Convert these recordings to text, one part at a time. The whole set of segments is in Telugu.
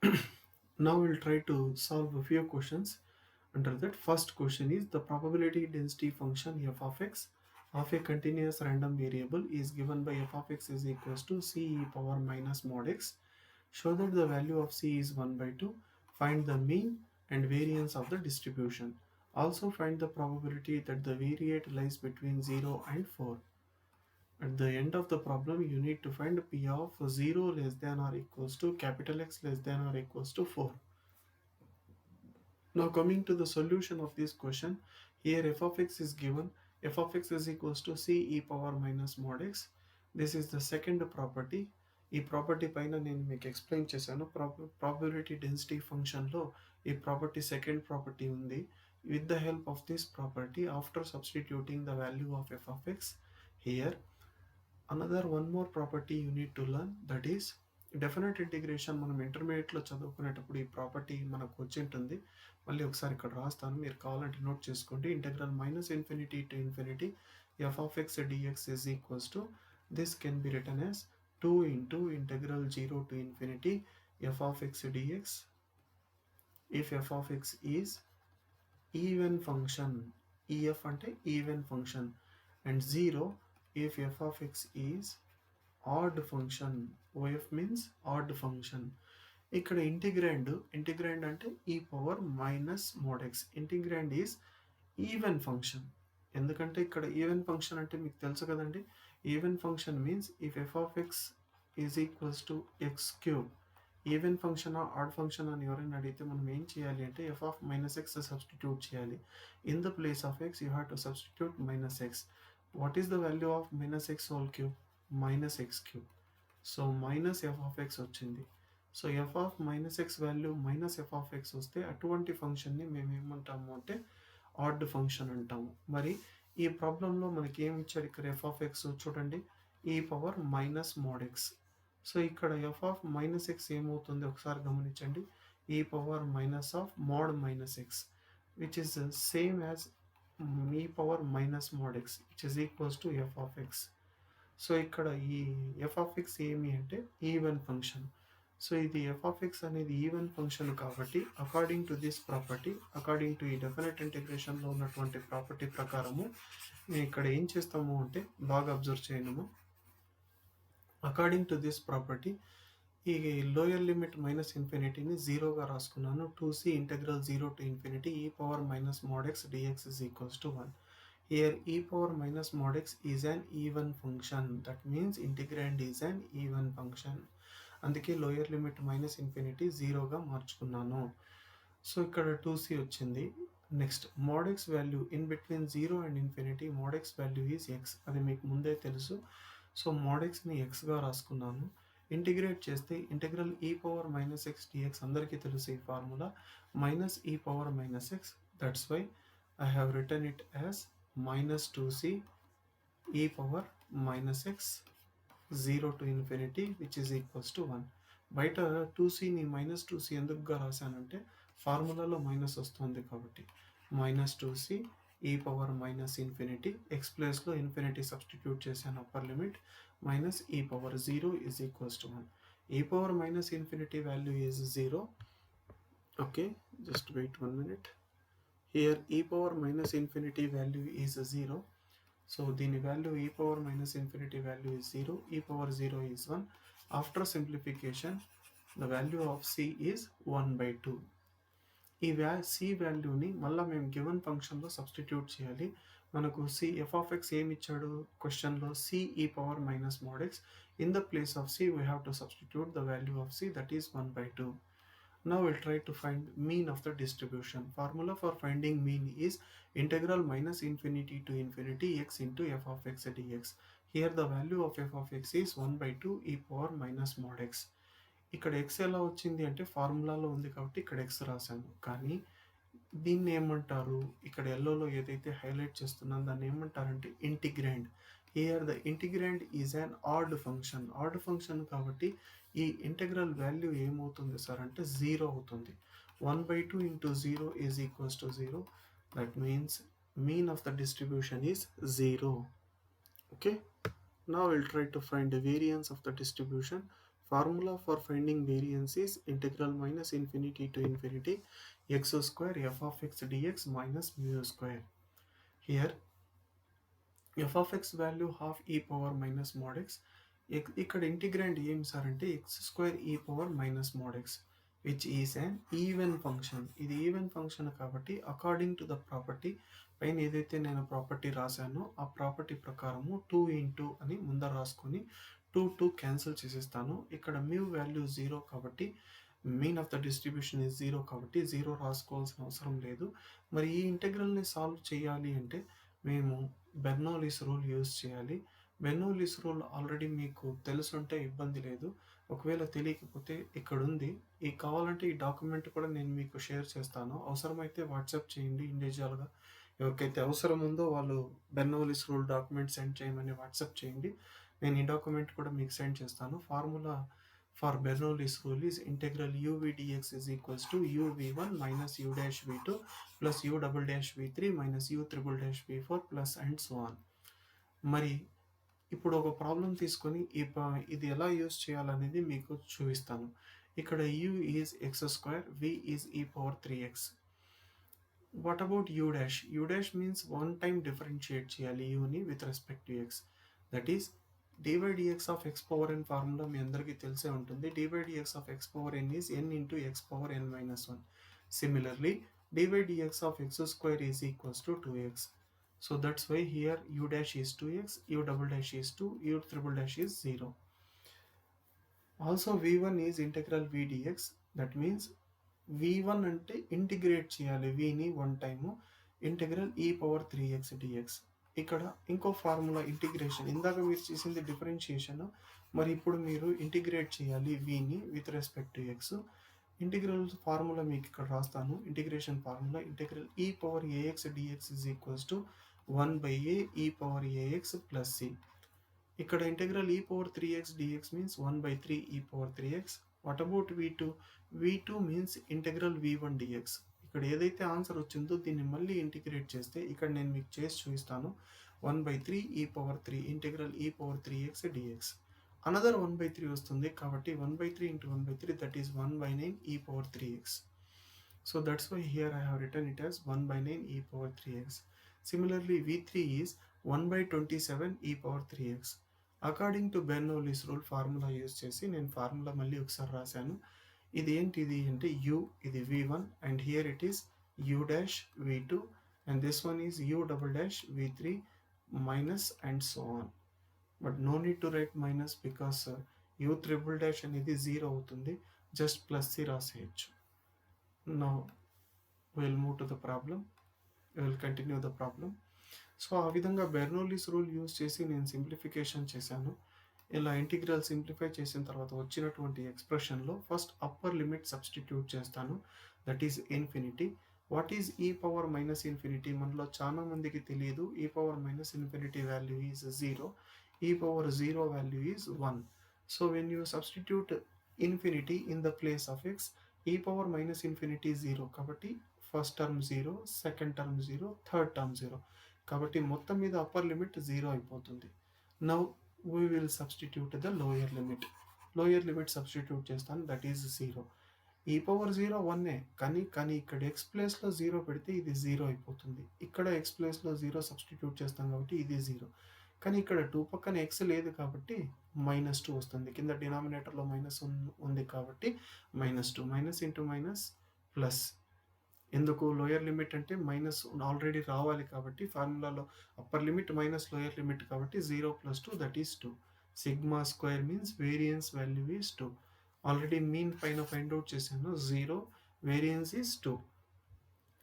Now we'll try to solve a few questions. Under that, first question is the probability density function f of x of a continuous random variable is given by f of x is equals to c e power minus mod x. Show that the value of c is 1 by 2. Find the mean and variance of the distribution. Also find the probability that the variate lies between 0 and 4. At the end of the problem, you need to find p of 0 less than or equals to capital X less than or equals to 4. Now coming to the solution of this question, here f of x is given, f of x is equals to c e power minus mod x. This is the second property. ఈ ప్రాపర్టీ పైన నేను మీకు ఎక్స్ప్లెయిన్ చేశాను. ప్రాబబిలిటీ డెన్సిటీ ఫంక్షన్లో ఈ ప్రాపర్టీ సెకండ్ ప్రాపర్టీ ఉంది. With the help of this property after substituting the value of f of x here, another one more property you need to learn, that is definite integration. మనం ఇంటర్మీడియట్లో చదువుకునేటప్పుడు ఈ ప్రాపర్టీ మనకు వచ్చి ఉంటుంది. మళ్ళీ ఒకసారి ఇక్కడ రాస్తాను, మీరు కావాలంటే నోట్ చేసుకోండి. Integral minus infinity to infinity f of x dx is equals to this can be written as 2 into integral 0 to infinity f of x dx if f of x is even function. If అంటే even function and 0 if f of x is odd function. OF means odd function. ఇక్కడ ఇంటిగ్రాండ్ అంటే e power minus mod x. Integrand is even function. ఎందుకంటే ఇక్కడ ఈవెన్ ఫంక్షన్ అంటే మీకు తెలుసు కదండి. Even function means if f of x is equals to x cube. Even function odd function అని ఎవరైనా అడిగితే మనం ఏం చేయాలి అంటే f of minus x substitute చేయాలి. In the place of x you have to substitute minus x. What is the value of minus x whole cube? Minus x cube. So minus f of x వచ్చింది. So f of minus x value minus f of x వస్తే అటువంటి ఫంక్షన్ని మేము ఏమంటాము అంటే ఆడ్ ఫంక్షన్ అంటాము. మరి ఈ ప్రాబ్లంలో మనకి ఏమి ఇచ్చాడు ఇక్కడ f of x చూడండి, ఈ power minus mod X. So ఇక్కడ f of మైనస్ ఎక్స్ ఏమవుతుంది ఒకసారి గమనించండి, ఈ power minus of mode minus X which is same as e power minus mod x which is equals to f of x. So ఇక్కడ ఈ f of x ఏమి అంటే ఈవెన్ ఫంక్షన్. సో ఇది f of x అనేది ఈవెన్ ఫంక్షన్ కాబట్టి according to this property, according to ఈ డెఫినెట్ ఇంటిగ్రేషన్లో ఉన్నటువంటి ప్రాపర్టీ ప్రకారము నేను ఇక్కడ ఏం చేస్తాము అంటే బాగా అబ్జర్వ్ చేయడము. అకార్డింగ్ టు దిస్ ప్రాపర్టీ ఈ లోయర్ లిమిట్ మైనస్ ఇన్ఫినిటీని జీరోగా రాసుకున్నాను. 2c integral 0 to infinity e power minus mod x dx is equals to 1. Here e power minus mod x is an even function. That means integrand is an even function. అందుకే లోయర్ లిమిట్ మైనస్ ఇన్ఫినిటీ జీరోగా మార్చుకున్నాను. సో ఇక్కడ 2c వచ్చింది. Next mod x value in between 0 and infinity mod x value is X. అది మీకు ముందే తెలుసు. సో మోడ్ ఎక్స్ని ఎక్స్గా రాసుకున్నాను. ఇంటిగ్రేట్ చేస్తే integral e power minus X dx అందరికీ తెలుసు ఈ formula, minus e power minus x. That's why I have written it as minus 2c e power minus x 0 to infinity which is equals to 1. బయట 2cని మైనస్ 2c ఎందుకుగా రాశానంటే ఫార్ములాలో మైనస్ వస్తుంది కాబట్టి. Minus 2c e power minus infinity x ప్లేస్లో ఇన్ఫినిటీ సబ్స్టిట్యూట్ చేశాను upper limit, minus e power 0 is equals to 1. E power minus infinity value is 0. Okay, just wait 1 minute. Here e power minus infinity value is 0. So దీని value e power minus infinity value is 0, e power 0 is 1. After simplification the value of c is 1/2. E C వాల్యూని మళ్ళీ మేము గివెన్ ఫంక్షన్లో సబ్స్టిట్యూట్ చేయాలి. మనకు సి ఎఫ్ ఆఫ్ ఎక్స్ ఏమి ఇచ్చాడు క్వశ్చన్లో, C e power minus mod x. In the place of C we have to substitute the value of C that is 1/2. Now we'll try to find mean of the distribution. Formula for finding mean is integral minus infinity to infinity x into f of x dx. Here the value of f of x is 1/2 e power minus mod x. ఇక్కడ ఎక్స్ ఎలా వచ్చింది అంటే ఫార్ములాలో ఉంది కాబట్టి ఇక్కడ ఎక్స్ రాశాను. కానీ దీన్ని ఏమంటారు, ఇక్కడ ఎల్లోలో ఏదైతే హైలైట్ చేస్తున్నాను దాన్ని ఏమంటారంటే integrand. Here the integrand is an add function. Odd function కాబట్టి ఈ ఇంటెగ్రల్ వాల్యూ ఏమవుతుంది సార్ అంటే 0 అవుతుంది. 1/2 into 0 is equals to 0. That means mean of the distribution is 0. Okay, now we'll try to find the variance of the distribution. Formula for finding variance is integral minus infinity to infinity x square f of x dx minus mu square. Here f of x value half ఈ పవర్ మైనస్ మోడ్ ఎక్స్. ఇక్కడ ఇంటిగ్రాండ్ ఏమి సార్ అంటే ఎక్స్ స్క్వేర్ ఈ power minus mod X which is an even function. ఇది ఈవెన్ ఫంక్షన్ కాబట్టి అకార్డింగ్ టు ద ప్రాపర్టీ పైన ఏదైతే నేను ప్రాపర్టీ రాశానో ఆ ప్రాపర్టీ ప్రకారము 2 ఇంటూ అని ముందర రాసుకొని 2 క్యాన్సిల్ చేసేస్తాను. ఇక్కడ మ్యూ వాల్యూ 0 కాబట్టి mean of the distribution is 0 కాబట్టి 0 రాసుకోవాల్సిన అవసరం లేదు. మరి ఈ ఇంటెగ్రల్ని సాల్వ్ చేయాలి అంటే మేము బెర్నౌలీస్ రూల్ యూజ్ చేయాలి. బెర్నౌలీస్ రూల్ ఆల్రెడీ మీకు తెలుసుంటే ఇబ్బంది లేదు, ఒకవేళ తెలియకపోతే ఇక్కడ ఉంది. కావాలంటే ఈ డాక్యుమెంట్ కూడా నేను మీకు షేర్ చేస్తాను. అవసరమైతే వాట్సాప్ చేయండి ఇండివిజువల్గా. ఎవరికైతే అవసరం ఉందో వాళ్ళు బెర్నౌలీస్ రూల్ డాక్యుమెంట్ సెండ్ చేయమని వాట్సాప్ చేయండి. నేను ఈ డాక్యుమెంట్ కూడా మీకు సెండ్ చేస్తాను. Formula for Bernoulli's rule is integral uv dx is equals to uv1 minus u dash v2 plus u double dash v3 minus u triple dash v4 plus and so on. మరి ఇప్పుడు ఒక ప్రాబ్లం తీసుకొని ఇది ఎలా యూజ్ చేయాలనేది మీకు చూపిస్తాను. ఇక్కడ u is x square, v is e power 3x. What about u dash? U dash means one time differentiate చేయాలి u ని with respect to x. That is dy dx of x power n formula మీ అందరికీ తెలిసే ఉంటుంది. dy dx of x power n is n into x power n minus 1. Similarly, dy dx of x square is equals to 2x. So that's why here u dash is 2x, u double dash is 2, u triple dash is 0. Also v1 is integral v dx. That means v1 అంటే ఇంటిగ్రేట్ చేయాలి v ని one time integral e power 3x dx. ఇక్కడ ఇంకో ఫార్ములా ఇంటిగ్రేషన్, ఇందాక మీరు చేసింది డిఫరెన్షియేషన్, మరి ఇప్పుడు మీరు ఇంటిగ్రేట్ చేయాలి వీని with respect to x. Integral formula మీకు ఇక్కడ రాస్తాను. Integration formula integral e power ax dx is equals to 1/a e power ax plus C. ఇక్కడ integral e power 3x dx means 1/3 e power 3x. What about v2? v2 means integral v1 dx. ఇక్కడ ఏదైతే ఆన్సర్ వచ్చిందో దీన్ని మళ్ళీ ఇంటిగ్రేట్ చేస్తే ఇక్కడ నేను మీకు చేసి చూపిస్తాను. 1/3 e power 3 integral e power 3x dx. Another 1/3 వస్తుంది కాబట్టి 1/3 into 1/3 that is 1/9 e power 3x. So that's why here I have written it as 1/9 e power 3x. Similarly v3 is 1/27 e power 3x. According to Bernoulli's rule formula use చేసి నేను ఫార్ములా మళ్ళీ ఒకసారి రాశాను. ఇది ఏంటిది అంటే u, ఇది v1 and here it is u dash v2 and this one is u double dash v3 minus and so on. But no need to write minus because u triple dash అనేది 0 అవుతుంది, just plus c రాసేయచ్చు. Now we will move to the problem. We will continue the problem. So ఆ విధంగా బెర్నౌల్లీస్ రూల్ యూజ్ చేసి నేను సింప్లిఫికేషన్ చేశాను. ఇలా ఇంటిగ్రల్ సింప్లిఫై చేసిన తర్వాత వచ్చినటువంటి ఎక్స్ప్రెషన్లో ఫస్ట్ అప్పర్ లిమిట్ సబ్స్టిట్యూట్ చేస్తాను, that is infinity. What is ఈ పవర్ మైనస్ ఇన్ఫినిటీ? మనలో చాలా మందికి తెలియదు. ఈ power minus infinity value is 0, e power 0 value is 1. So when you substitute infinity in the place of X, ఈ పవర్ మైనస్ ఇన్ఫినిటీ 0 కాబట్టి first term 0, second term 0, third term 0 కాబట్టి మొత్తం మీద అప్పర్ లిమిట్ 0 అయిపోతుంది. Now we will substitute the lower limit substitute చేస్తాను, దట్ ఈజ్ 0. ఈ పవర్ 0 1 కానీ ఇక్కడ ఎక్స్ ప్లేస్లో 0 పెడితే ఇది 0 అయిపోతుంది. ఇక్కడ ఎక్స్ ప్లేస్లో 0 సబ్స్టిట్యూట్ చేస్తాం కాబట్టి ఇది 0. కానీ ఇక్కడ 2 పక్కన ఎక్స్ లేదు కాబట్టి -2 వస్తుంది. కింద డినామినేటర్లో మైనస్ ఉంది కాబట్టి -2, మైనస్ ఇంటూ మైనస్ ప్లస్. ఎందుకు లోయర్ లిమిట్ అంటే మైనస్ ఆల్రెడీ రావాలి కాబట్టి ఫార్ములాలో upper limit minus lower limit కాబట్టి 0 + 2 that is 2. Sigma square means variance value is 2. Already mean పైన ఫైండ్ అవుట్ చేశాను, 0, variance is 2.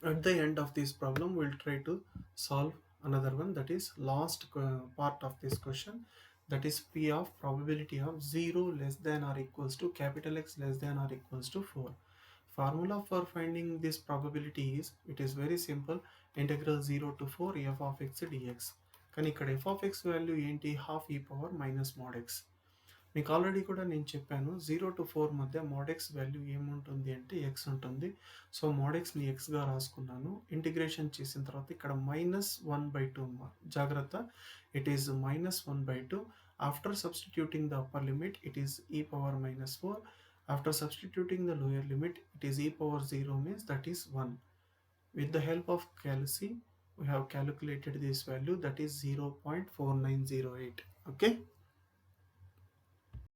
At the end of this problem we'll try to solve another one, that is last part of this question, that is p of probability of 0 less than or equals to capital X less than or equals to 4. Formula for finding this probability is, it is very simple, integral 0 to 4 f of x dx. కానీ ఇక్కడ f of x వాల్యూ ఏంటి? హాఫ్ ఈ పవర్ మైనస్ మోడ్ ఎక్స్. మీకు ఆల్రెడీ కూడా నేను చెప్పాను 0 to 4 మధ్య మోడ్ ఎక్స్ వాల్యూ ఏముంటుంది అంటే ఎక్స్ ఉంటుంది. సో మోడ్ ఎక్స్ని ఎక్స్గా రాసుకున్నాను. ఇంటిగ్రేషన్ చేసిన తర్వాత ఇక్కడ -1/2 జాగ్రత్త, it is -1/2. After substituting the upper limit, it is e power minus 4. After substituting the lower limit, it is e power 0, means that is 1. With the help of calci, we have calculated this value, that is 0.4908. Okay.